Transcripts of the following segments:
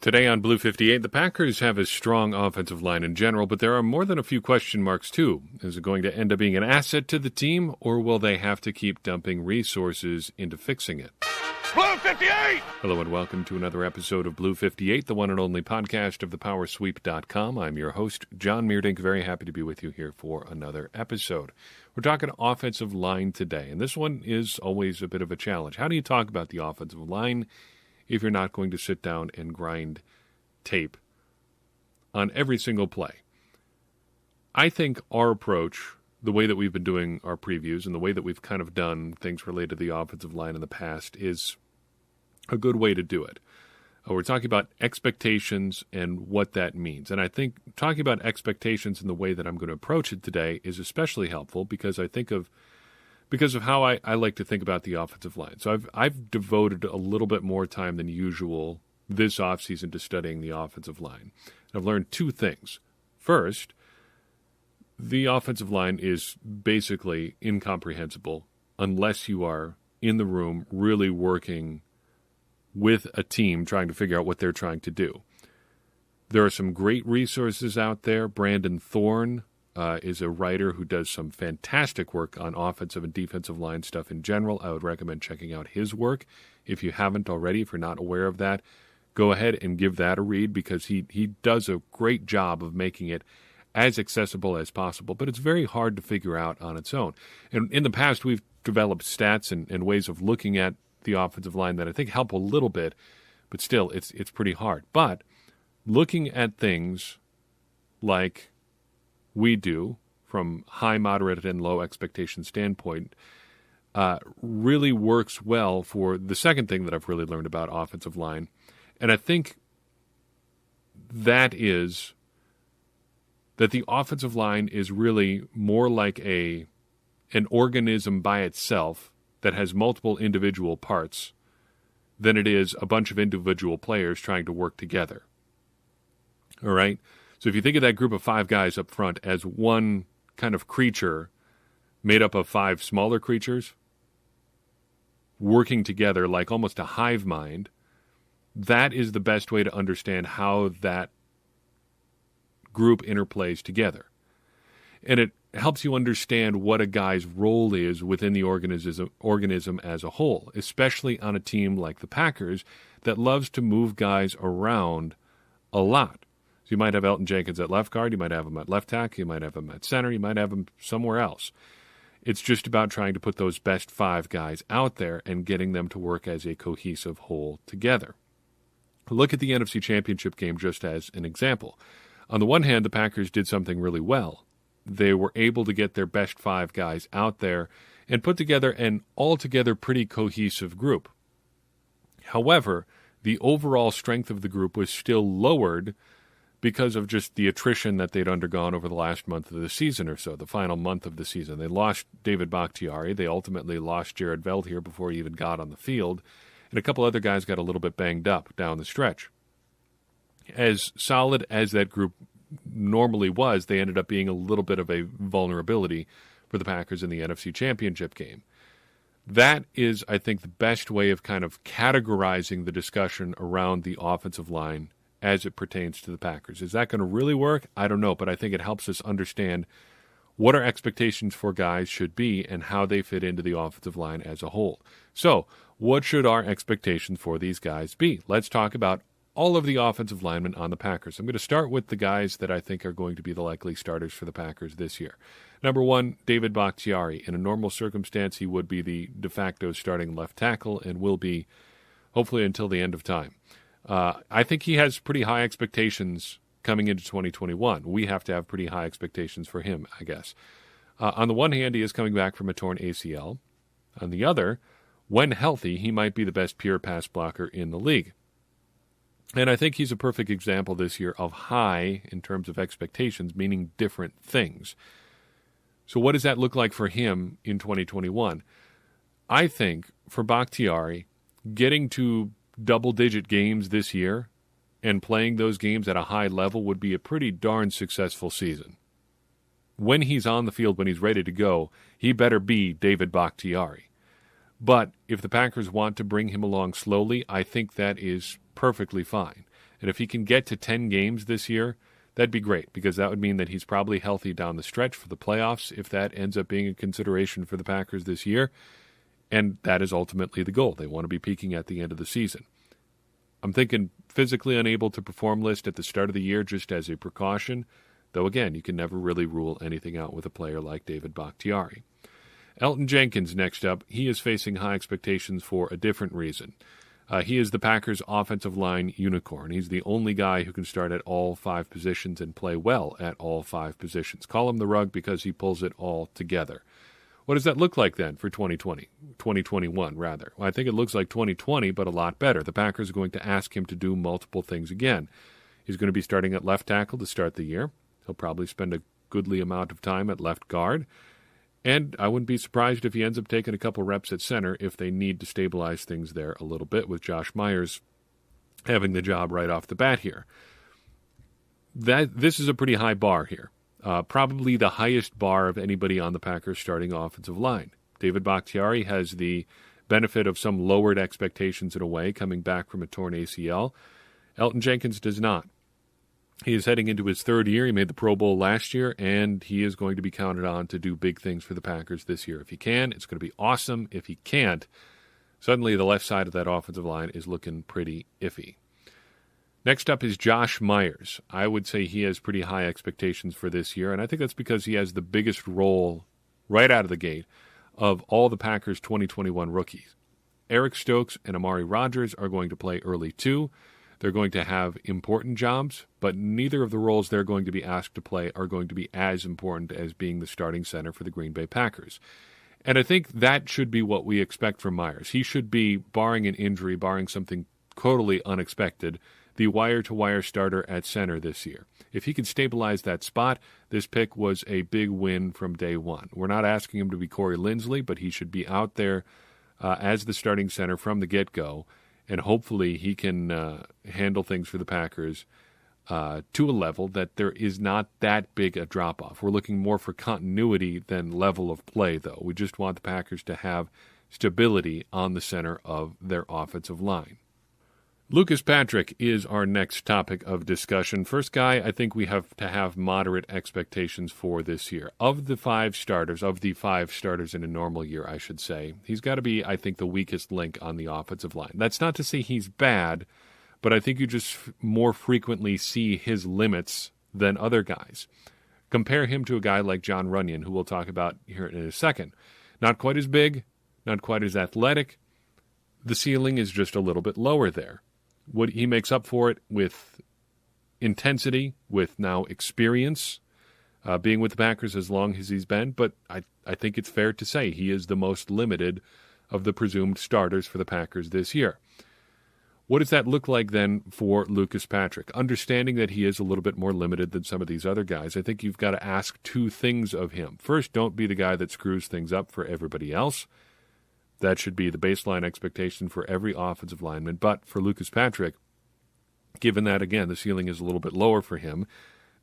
Today on Blue 58, the Packers have a strong offensive line in general, but there are more than a few question marks, too. Is it going to end up being an asset to the team, or will they have to keep dumping resources into fixing it? Blue 58! Hello and welcome to another episode of Blue 58, the one and only podcast of thepowersweep.com. I'm your host, John Meerdink. Very happy to be with you here for another episode. We're talking offensive line today, and this one is always a bit of a challenge. How do you talk about the offensive line if you're not going to sit down and grind tape on every single play? I think our approach, the way that we've been doing our previews and the way that we've kind of done things related to the offensive line in the past is a good way to do it. We're talking about expectations and what that means. And I think talking about expectations in the way that I'm going to approach it today is especially helpful because of how I like to think about the offensive line. So I've devoted a little bit more time than usual this offseason to studying the offensive line. I've learned two things. First, the offensive line is basically incomprehensible unless you are in the room really working with a team trying to figure out what they're trying to do. There are some great resources out there. Brandon Thorne is a writer who does some fantastic work on offensive and defensive line stuff in general. I would recommend checking out his work. If you haven't already, if you're not aware of that, go ahead and give that a read because he does a great job of making it as accessible as possible, but it's very hard to figure out on its own. And in the past, we've developed stats and ways of looking at the offensive line that I think help a little bit, but still, it's pretty hard. But looking at things like we do from high, moderate, and low expectation standpoint really works well for the second thing that I've really learned about offensive line. And I think that is that the offensive line is really more like an organism by itself that has multiple individual parts than it is a bunch of individual players trying to work together. All right? So if you think of that group of five guys up front as one kind of creature made up of five smaller creatures working together like almost a hive mind, that is the best way to understand how that group interplays together. And it helps you understand what a guy's role is within the organism as a whole, especially on a team like the Packers that loves to move guys around a lot. So you might have Elton Jenkins at left guard, you might have him at left tackle, you might have him at center, you might have him somewhere else. It's just about trying to put those best five guys out there and getting them to work as a cohesive whole together. Look at the NFC Championship game just as an example. On the one hand, the Packers did something really well. They were able to get their best five guys out there and put together an altogether pretty cohesive group. However, the overall strength of the group was still lowered because of just the attrition that they'd undergone over the last month of the season or so, the final month of the season. They lost David Bakhtiari. They ultimately lost Jared Veldheer before he even got on the field. And a couple other guys got a little bit banged up down the stretch. As solid as that group normally was, they ended up being a little bit of a vulnerability for the Packers in the NFC Championship game. That is, I think, the best way of kind of categorizing the discussion around the offensive line as it pertains to the Packers. Is that going to really work? I don't know, but I think it helps us understand what our expectations for guys should be and how they fit into the offensive line as a whole. So, what should our expectations for these guys be? Let's talk about all of the offensive linemen on the Packers. I'm going to start with the guys that I think are going to be the likely starters for the Packers this year. Number one, David Bakhtiari. In a normal circumstance, he would be the de facto starting left tackle and will be hopefully until the end of time. I think he has pretty high expectations coming into 2021. We have to have pretty high expectations for him, I guess. On the one hand, he is coming back from a torn ACL. On the other, when healthy, he might be the best pure pass blocker in the league. And I think he's a perfect example this year of high in terms of expectations, meaning different things. So what does that look like for him in 2021? I think for Bakhtiari, getting to double-digit games this year and playing those games at a high level would be a pretty darn successful season. When he's on the field, when he's ready to go, he better be David Bakhtiari. But if the Packers want to bring him along slowly, I think that is perfectly fine. And if he can get to 10 games this year, that'd be great, because that would mean that he's probably healthy down the stretch for the playoffs, if that ends up being a consideration for the Packers this year. And that is ultimately the goal. They want to be peaking at the end of the season. I'm thinking physically unable to perform list at the start of the year just as a precaution, though again, you can never really rule anything out with a player like David Bakhtiari. Elgton Jenkins next up. He is facing high expectations for a different reason. He is the Packers' offensive line unicorn. He's the only guy who can start at all 5 positions and play well at all 5 positions. Call him the rug because he pulls it all together. What does that look like then for 2021 rather? Well, I think it looks like 2020, but a lot better. The Packers are going to ask him to do multiple things again. He's going to be starting at left tackle to start the year. He'll probably spend a goodly amount of time at left guard. And I wouldn't be surprised if he ends up taking a couple reps at center if they need to stabilize things there a little bit, with Josh Myers having the job right off the bat here. This is a pretty high bar here. Probably the highest bar of anybody on the Packers starting offensive line. David Bakhtiari has the benefit of some lowered expectations in a way, coming back from a torn ACL. Elgton Jenkins does not. He is heading into his 3rd year. He made the Pro Bowl last year, and he is going to be counted on to do big things for the Packers this year. If he can, it's going to be awesome. If he can't, suddenly the left side of that offensive line is looking pretty iffy. Next up is Josh Myers. I would say he has pretty high expectations for this year, and I think that's because he has the biggest role right out of the gate of all the Packers' 2021 rookies. Eric Stokes and Amari Rodgers are going to play early too. They're going to have important jobs, but neither of the roles they're going to be asked to play are going to be as important as being the starting center for the Green Bay Packers. And I think that should be what we expect from Myers. He should be, barring an injury, barring something totally unexpected, the wire-to-wire starter at center this year. If he could stabilize that spot, this pick was a big win from day one. We're not asking him to be Corey Linsley, but he should be out there as the starting center from the get-go, and hopefully he can handle things for the Packers to a level that there is not that big a drop-off. We're looking more for continuity than level of play, though. We just want the Packers to have stability on the center of their offensive line. Lucas Patrick is our next topic of discussion. First guy I think we have to have moderate expectations for this year. Of the 5 starters in a normal year, I should say, he's got to be, I think, the weakest link on the offensive line. That's not to say he's bad, but I think you just more frequently see his limits than other guys. Compare him to a guy like Jon Runyan, who we'll talk about here in a second. Not quite as big, not quite as athletic. The ceiling is just a little bit lower there. What he makes up for it with intensity, with now experience, being with the Packers as long as he's been. But I think it's fair to say he is the most limited of the presumed starters for the Packers this year. What does that look like then for Lucas Patrick? Understanding that he is a little bit more limited than some of these other guys, I think you've got to ask 2 things of him. First, don't be the guy that screws things up for everybody else. That should be the baseline expectation for every offensive lineman. But for Lucas Patrick, given that, again, the ceiling is a little bit lower for him,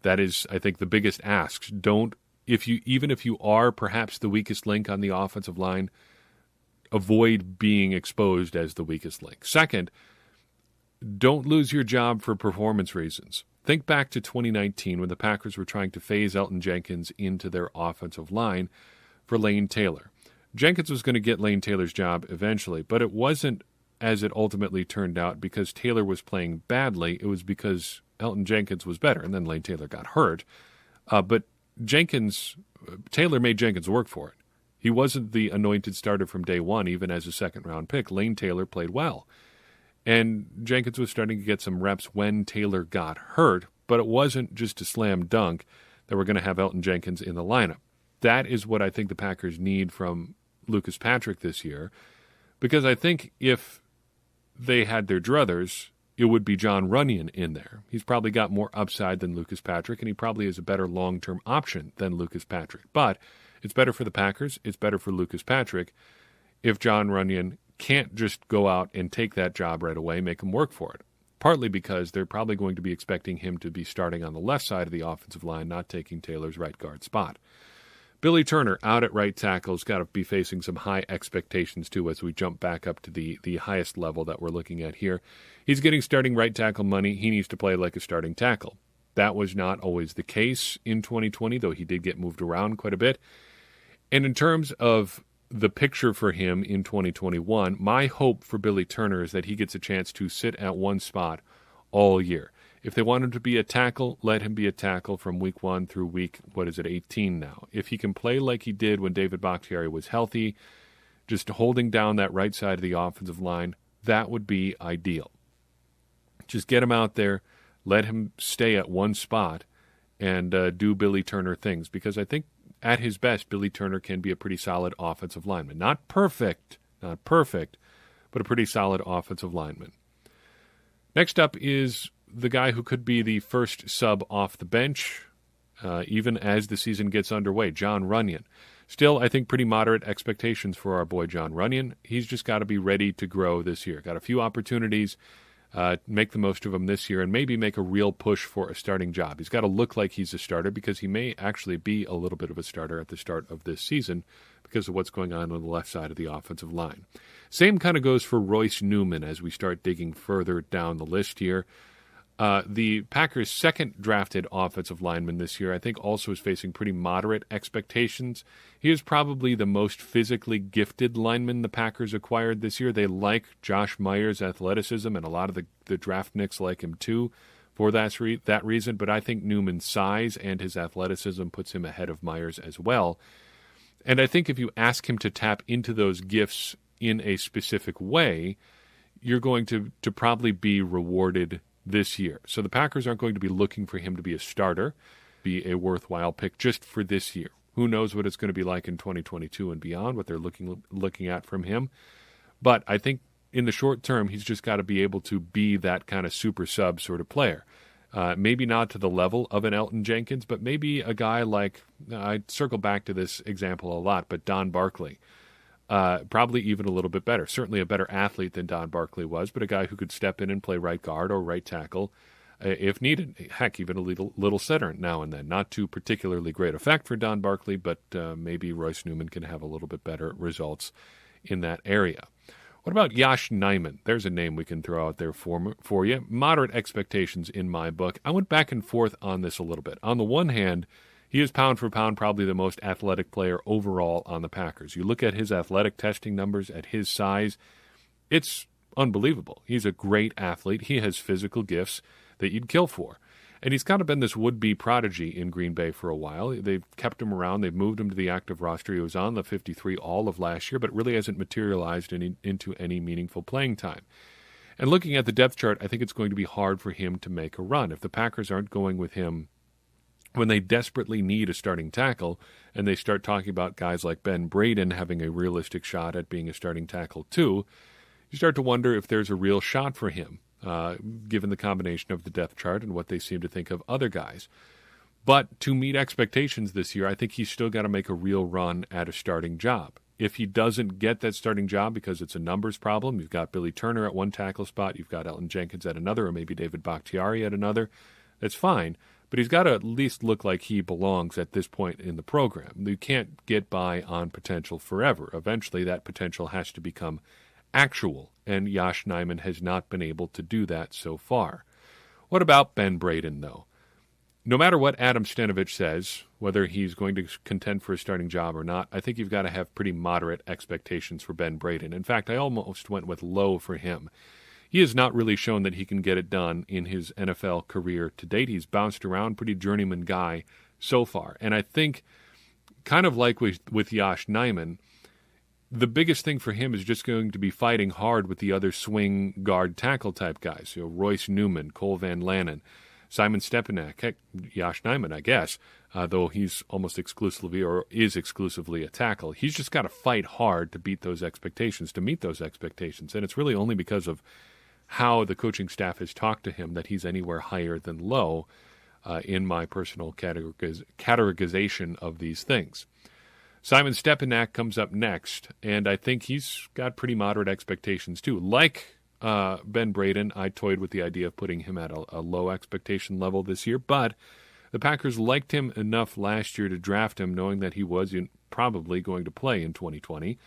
that is, I think, the biggest ask. Even if you are perhaps the weakest link on the offensive line, avoid being exposed as the weakest link. Second, don't lose your job for performance reasons. Think back to 2019 when the Packers were trying to phase Elgton Jenkins into their offensive line for Lane Taylor. Jenkins was going to get Lane Taylor's job eventually, but it wasn't as it ultimately turned out because Taylor was playing badly. It was because Elgton Jenkins was better, and then Lane Taylor got hurt. But Taylor made Jenkins work for it. He wasn't the anointed starter from day one, even as a second-round pick. Lane Taylor played well. And Jenkins was starting to get some reps when Taylor got hurt, but it wasn't just a slam dunk that we're going to have Elgton Jenkins in the lineup. That is what I think the Packers need from Lucas Patrick this year, because I think if they had their druthers, it would be Jon Runyan in there. He's probably got more upside than Lucas Patrick, and he probably is a better long-term option than Lucas Patrick. But it's better for the Packers, it's better for Lucas Patrick if Jon Runyan can't just go out and take that job right away, make him work for it. Partly because they're probably going to be expecting him to be starting on the left side of the offensive line, not taking Taylor's right guard spot. Billy Turner out at right tackle has got to be facing some high expectations too as we jump back up to the highest level that we're looking at here. He's getting starting right tackle money. He needs to play like a starting tackle. That was not always the case in 2020, though he did get moved around quite a bit. And in terms of the picture for him in 2021, my hope for Billy Turner is that he gets a chance to sit at one spot all year. If they want him to be a tackle, let him be a tackle from week 1 through week, 18 now. If he can play like he did when David Bakhtiari was healthy, just holding down that right side of the offensive line, that would be ideal. Just get him out there, let him stay at one spot, and do Billy Turner things. Because I think at his best, Billy Turner can be a pretty solid offensive lineman. Not perfect, but a pretty solid offensive lineman. Next up is the guy who could be the first sub off the bench, even as the season gets underway, Jon Runyan. Still, I think pretty moderate expectations for our boy Jon Runyan. He's just got to be ready to grow this year. Got a few opportunities, make the most of them this year, and maybe make a real push for a starting job. He's got to look like he's a starter because he may actually be a little bit of a starter at the start of this season because of what's going on the left side of the offensive line. Same kind of goes for Royce Newman as we start digging further down the list here. The Packers' second drafted offensive lineman this year, I think, also is facing pretty moderate expectations. He is probably the most physically gifted lineman the Packers acquired this year. They like Josh Myers' athleticism, and a lot of the draftniks like him too for that reason. But I think Newman's size and his athleticism puts him ahead of Myers as well. And I think if you ask him to tap into those gifts in a specific way, you're going to probably be rewarded this year. So the Packers aren't going to be looking for him to be a starter, be a worthwhile pick just for this year. Who knows what it's going to be like in 2022 and beyond, what they're looking at from him. But I think in the short term, he's just got to be able to be that kind of super sub sort of player. Maybe not to the level of an Elton Jenkins, but maybe a guy like, I circle back to this example a lot, but Don Barkley. Probably even a little bit better. Certainly a better athlete than Don Barkley was, but a guy who could step in and play right guard or right tackle if needed. Heck, even a little center now and then. Not too particularly great effect for Don Barkley, but maybe Royce Newman can have a little bit better results in that area. What about Yosh Nijman? There's a name we can throw out there for you. Moderate expectations in my book. I went back and forth on this a little bit. On the one hand, he is pound for pound probably the most athletic player overall on the Packers. You look at his athletic testing numbers at his size, it's unbelievable. He's a great athlete. He has physical gifts that you'd kill for. And he's kind of been this would-be prodigy in Green Bay for a while. They've kept him around. They've moved him to the active roster. He was on the 53 all of last year, but really hasn't materialized into any meaningful playing time. And looking at the depth chart, I think it's going to be hard for him to make a run. If the Packers aren't going with him when they desperately need a starting tackle, and they start talking about guys like Ben Braden having a realistic shot at being a starting tackle too, you start to wonder if there's a real shot for him, given the combination of the depth chart and what they seem to think of other guys. But to meet expectations this year, I think he's still got to make a real run at a starting job. If he doesn't get that starting job because it's a numbers problem, you've got Billy Turner at one tackle spot, you've got Elton Jenkins at another, or maybe David Bakhtiari at another, that's fine. But he's got to at least look like he belongs at this point in the program. You can't get by on potential forever. Eventually, that potential has to become actual, and Yosh Nijman has not been able to do that so far. What about Ben Braden, though? No matter what Adam Stenavich says, whether he's going to contend for a starting job or not, I think you've got to have pretty moderate expectations for Ben Braden. In fact, I almost went with low for him. He has not really shown that he can get it done in his NFL career to date. He's bounced around, pretty journeyman guy so far. And I think, kind of like with Yosh Nijman, the biggest thing for him is just going to be fighting hard with the other swing guard tackle type guys. Royce Newman, Cole Van Lanen, Simon Stepanek, heck, Yosh Nijman, I guess, though he's almost exclusively or is exclusively a tackle. He's just got to fight hard to beat those expectations, to meet those expectations. And it's really only because of how the coaching staff has talked to him that he's anywhere higher than low in my personal categorization of these things. Simon Stepanek comes up next, and I think he's got pretty moderate expectations too. Like Ben Braden, I toyed with the idea of putting him at a low expectation level this year, but The Packers liked him enough last year to draft him, knowing that he was probably going to play in 2020.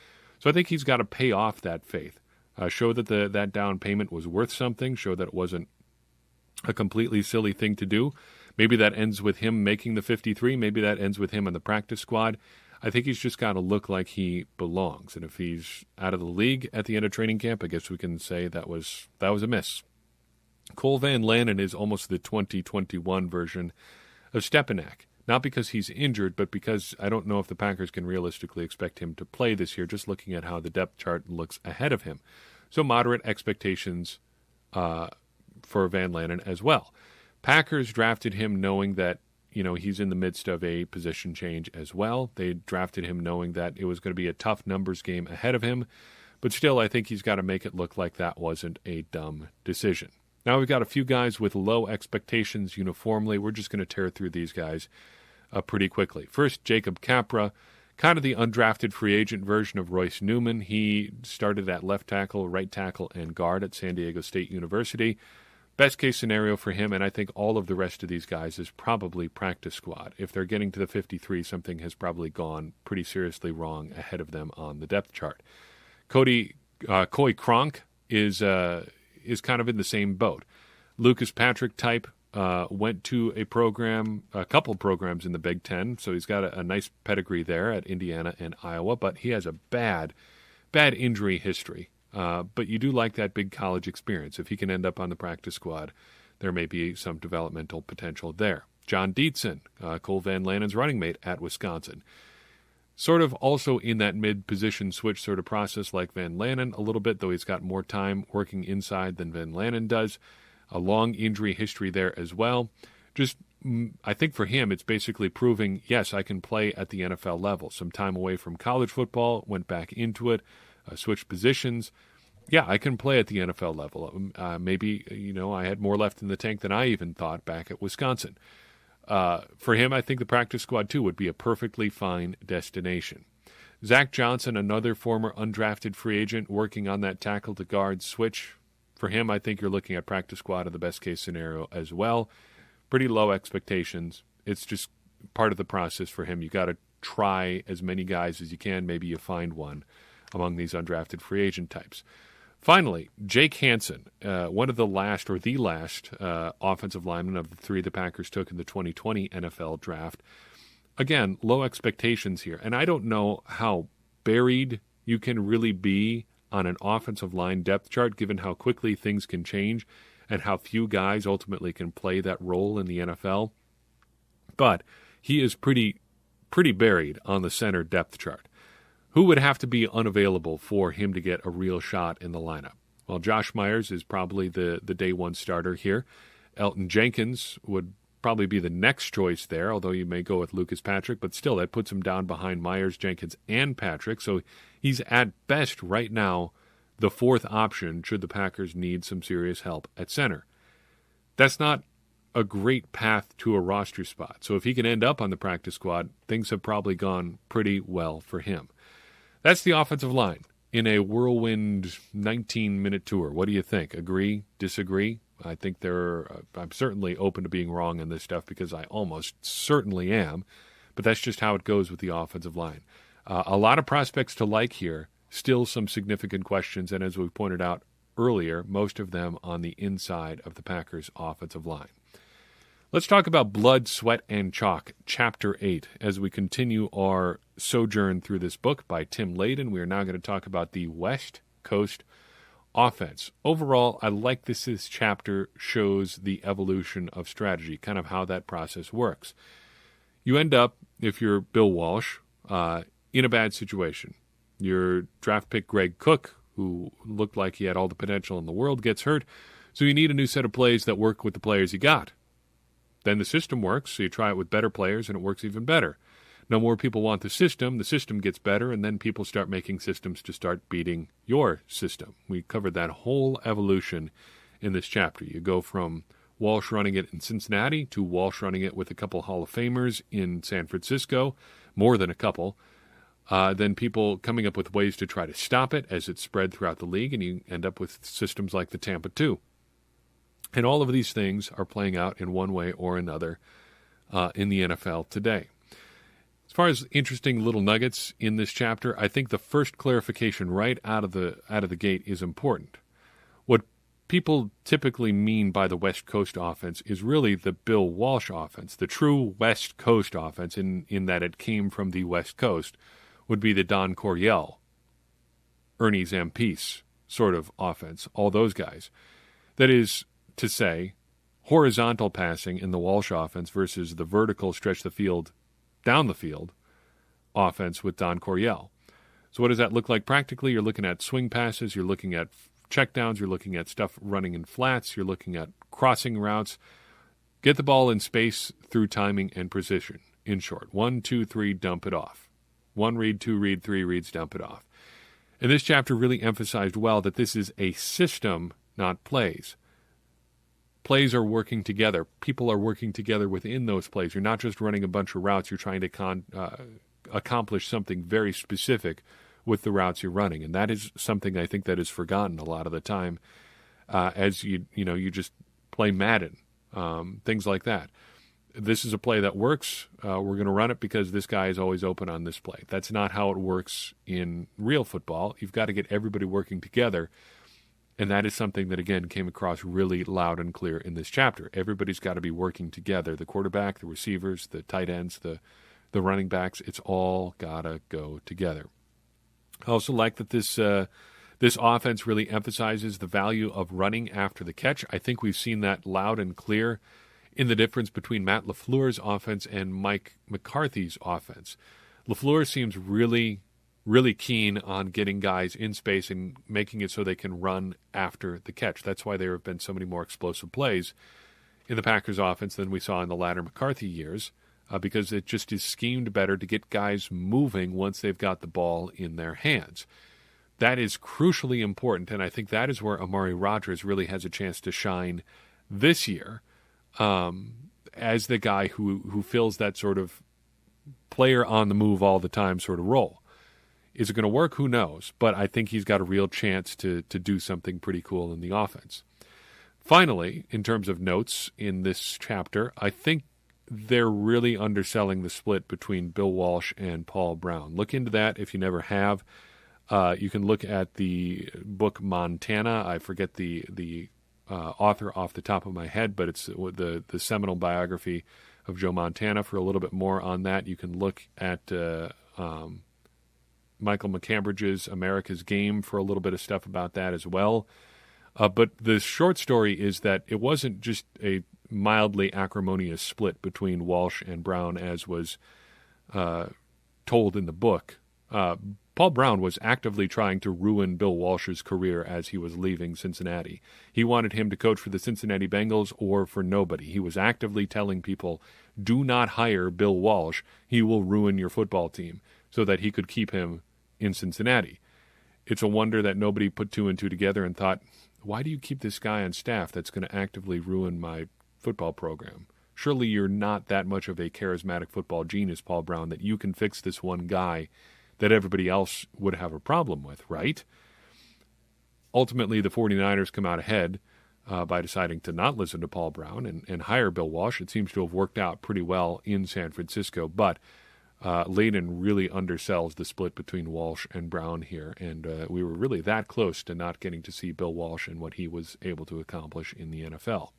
So I think he's got to pay off that faith. Show that that down payment was worth something. Show that it wasn't a completely silly thing to do. Maybe that ends with him making the 53. Maybe that ends with him on the practice squad. I think he's just got to look like he belongs. And if he's out of the league at the end of training camp, I guess we can say that was a miss. Cole Van Lanen is almost the 2021 version of Stepanek. Not because he's injured, but because I don't know if the Packers can realistically expect him to play this year, just looking at how the depth chart looks ahead of him. So moderate expectations for Van Lanen as well. Packers drafted him knowing that, he's in the midst of a position change as well. They drafted him knowing that it was going to be a tough numbers game ahead of him. But still, I think he's got to make it look like that wasn't a dumb decision. Now we've got a few guys with low expectations uniformly. We're just going to tear through these guys pretty quickly. First, Jacob Capra, kind of the undrafted free agent version of Royce Newman. He started at left tackle, right tackle, and guard at San Diego State University. Best case scenario for him, and I think all of the rest of these guys, is probably practice squad. If they're getting to the 53, something has probably gone pretty seriously wrong ahead of them on the depth chart. Coy Cronk is kind of in the same boat. Lucas Patrick type, went to a couple programs in the Big Ten, so he's got a nice pedigree there at Indiana and Iowa, but he has a bad injury history. But you do like that big college experience. If he can end up on the practice squad, there may be some developmental potential there. John Dietzen, Cole Van Lanen's running mate at Wisconsin. Sort of also in that mid-position switch sort of process like Van Lanen a little bit, though he's got more time working inside than Van Lanen does. A long injury history there as well. Just, I think for him, it's basically proving, yes, I can play at the NFL level. Some time away from college football, went back into it, switched positions. Yeah, I can play at the NFL level. Maybe, I had more left in the tank than I even thought back at Wisconsin. For him, I think the practice squad, too, would be a perfectly fine destination. Zach Johnson, another former undrafted free agent working on that tackle to guard switch. For him, I think you're looking at practice squad in the best case scenario as well. Pretty low expectations. It's just part of the process for him. You got to try as many guys as you can. Maybe you find one among these undrafted free agent types. Finally, Jake Hansen, one of the last offensive linemen of the three the Packers took in the 2020 NFL draft. Again, low expectations here. And I don't know how buried you can really be on an offensive line depth chart, given how quickly things can change and how few guys ultimately can play that role in the NFL. But he is pretty buried on the center depth chart. Who would have to be unavailable for him to get a real shot in the lineup? Well, Josh Myers is probably the day one starter here. Elton Jenkins would probably be the next choice there, although you may go with Lucas Patrick, but still that puts him down behind Myers, Jenkins, and Patrick. So he's at best right now the fourth option should the Packers need some serious help at center. That's not a great path to a roster spot. So if he can end up on the practice squad, things have probably gone pretty well for him. That's the offensive line in a whirlwind 19-minute tour. What do you think? Agree? Disagree? I think I'm certainly open to being wrong on this stuff because I almost certainly am, but that's just how it goes with the offensive line. A lot of prospects to like here, still some significant questions, and as we pointed out earlier, most of them on the inside of the Packers' offensive line. Let's talk about Blood, Sweat, and Chalk, Chapter 8, as we continue our sojourn through this book by Tim Layden. We are now going to talk about the West Coast offense. Overall, I like this chapter shows the evolution of strategy, kind of how that process works. You end up, if you're Bill Walsh, in a bad situation. Your draft pick Greg Cook, who looked like he had all the potential in the world, gets hurt, so you need a new set of plays that work with the players you got. Then the system works, so you try it with better players, and it works even better. No more people want the system gets better, and then people start making systems to start beating your system. We covered that whole evolution in this chapter. You go from Walsh running it in Cincinnati to Walsh running it with a couple Hall of Famers in San Francisco, more than a couple. Then people coming up with ways to try to stop it as it spread throughout the league, and you end up with systems like the Tampa 2. And all of these things are playing out in one way or another in the NFL today. As far as interesting little nuggets in this chapter, I think the first clarification right out of the gate is important. What people typically mean by the West Coast offense is really the Bill Walsh offense. The true West Coast offense, in that it came from the West Coast, would be the Don Coryell, Ernie Zampese sort of offense, all those guys. That is to say, horizontal passing in the Walsh offense versus the vertical stretch the field down the field offense with Don Coryell. So what does that look like practically? You're looking at swing passes, you're looking at checkdowns, you're looking at stuff running in flats, you're looking at crossing routes. Get the ball in space through timing and precision. In short, 1, 2, 3, dump it off. 1 read, 2 read, 3 reads, dump it off. And this chapter really emphasized well that this is a system, not plays. Plays are working together. People are working together within those plays. You're not just running a bunch of routes. You're trying to accomplish something very specific with the routes you're running. And that is something I think that is forgotten a lot of the time as you just play Madden, things like that. This is a play that works. We're going to run it because this guy is always open on this play. That's not how it works in real football. You've got to get everybody working together. And that is something that, again, came across really loud and clear in this chapter. Everybody's got to be working together. The quarterback, the receivers, the tight ends, the running backs, it's all got to go together. I also like that this offense really emphasizes the value of running after the catch. I think we've seen that loud and clear in the difference between Matt LaFleur's offense and Mike McCarthy's offense. LaFleur seems really keen on getting guys in space and making it so they can run after the catch. That's why there have been so many more explosive plays in the Packers offense than we saw in the latter McCarthy years, because it just is schemed better to get guys moving once they've got the ball in their hands. That is crucially important, and I think that is where Amari Rodgers really has a chance to shine this year as the guy who fills that sort of player on the move all the time sort of role. Is it going to work? Who knows? But I think he's got a real chance to do something pretty cool in the offense. Finally, in terms of notes in this chapter, I think they're really underselling the split between Bill Walsh and Paul Brown. Look into that if you never have. You can look at the book Montana. I forget the author off the top of my head, but it's the seminal biography of Joe Montana for a little bit more on that. You can look at Michael McCambridge's America's Game for a little bit of stuff about that as well. But the short story is that it wasn't just a mildly acrimonious split between Walsh and Brown as was told in the book. Paul Brown was actively trying to ruin Bill Walsh's career as he was leaving Cincinnati. He wanted him to coach for the Cincinnati Bengals or for nobody. He was actively telling people, do not hire Bill Walsh. He will ruin your football team, so that he could keep him in Cincinnati. It's a wonder that nobody put 2 and 2 together and thought, why do you keep this guy on staff that's going to actively ruin my football program? Surely you're not that much of a charismatic football genius, Paul Brown, that you can fix this one guy that everybody else would have a problem with, right? Ultimately, the 49ers come out ahead by deciding to not listen to Paul Brown and hire Bill Walsh. It seems to have worked out pretty well in San Francisco, but Layden really undersells the split between Walsh and Brown here, and we were really that close to not getting to see Bill Walsh and what he was able to accomplish in the NFL.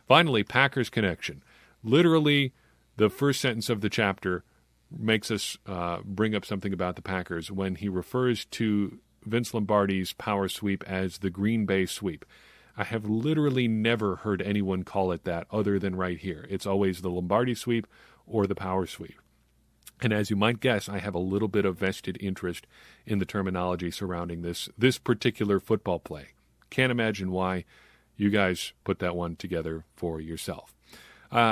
Finally, Packers connection. Literally, the first sentence of the chapter makes us bring up something about the Packers when he refers to Vince Lombardi's power sweep as the Green Bay sweep. I have literally never heard anyone call it that other than right here. It's always the Lombardi sweep or the power sweep. And as you might guess, I have a little bit of vested interest in the terminology surrounding this particular football play. Can't imagine why. You guys put that one together for yourself.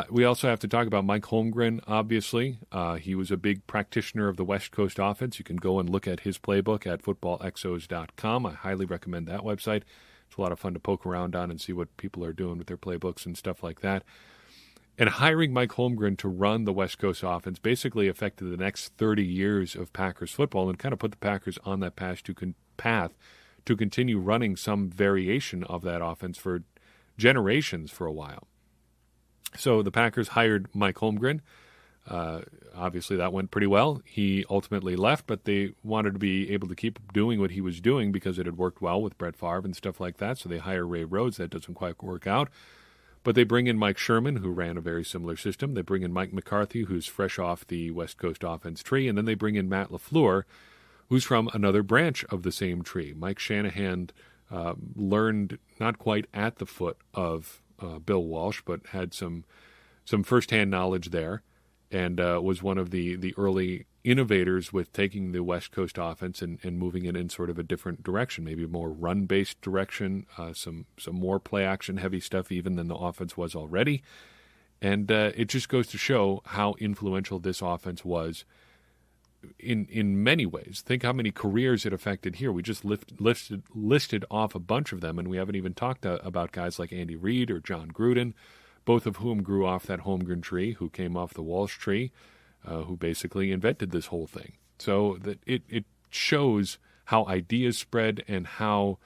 We also have to talk about Mike Holmgren, obviously. He was a big practitioner of the West Coast offense. You can go and look at his playbook at footballexos.com. I highly recommend that website. It's a lot of fun to poke around on and see what people are doing with their playbooks and stuff like that. And hiring Mike Holmgren to run the West Coast offense basically affected the next 30 years of Packers football and kind of put the Packers on that path to continue running some variation of that offense for generations for a while. So the Packers hired Mike Holmgren. Obviously, that went pretty well. He ultimately left, but they wanted to be able to keep doing what he was doing because it had worked well with Brett Favre and stuff like that. So they hire Ray Rhodes. That doesn't quite work out. But they bring in Mike Sherman, who ran a very similar system. They bring in Mike McCarthy, who's fresh off the West Coast offense tree. And then they bring in Matt LaFleur, who's from another branch of the same tree. Mike Shanahan learned not quite at the foot of Bill Walsh, but had some firsthand knowledge there, and was one of the early innovators with taking the West Coast offense and moving it in sort of a different direction, maybe a more run-based direction, some more play-action-heavy stuff even than the offense was already. And it just goes to show how influential this offense was in many ways. Think how many careers it affected here. We just listed off a bunch of them, and we haven't even talked about guys like Andy Reid or John Gruden, both of whom grew off that Holmgren tree, who came off the Walsh tree, who basically invented this whole thing. So that it shows how ideas spread and how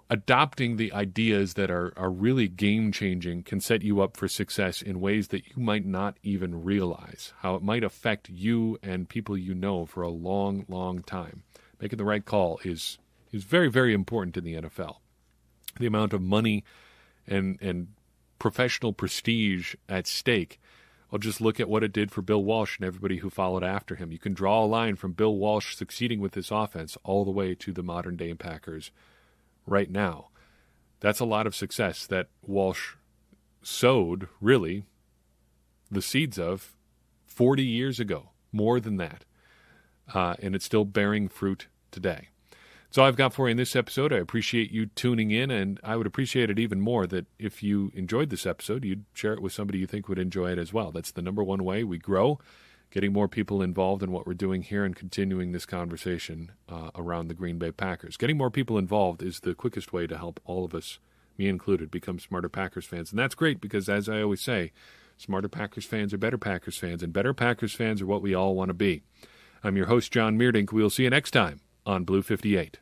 adopting the ideas that are really game-changing can set you up for success in ways that you might not even realize, how it might affect you and people you know for a long, long time. Making the right call is very, very important in the NFL. The amount of money and professional prestige at stake. I'll just look at what it did for Bill Walsh and everybody who followed after him. You can draw a line from Bill Walsh succeeding with this offense all the way to the modern-day Packers right now. That's a lot of success that Walsh sowed, really, the seeds of 40 years ago, more than that. And it's still bearing fruit today. So I've got for you in this episode. I appreciate you tuning in, and I would appreciate it even more that if you enjoyed this episode, you'd share it with somebody you think would enjoy it as well. That's the number one way we grow, getting more people involved in what we're doing here and continuing this conversation around the Green Bay Packers. Getting more people involved is the quickest way to help all of us, me included, become smarter Packers fans. And that's great because, as I always say, smarter Packers fans are better Packers fans, and better Packers fans are what we all want to be. I'm your host, John Meerdink. We'll see you next time on Blue 58.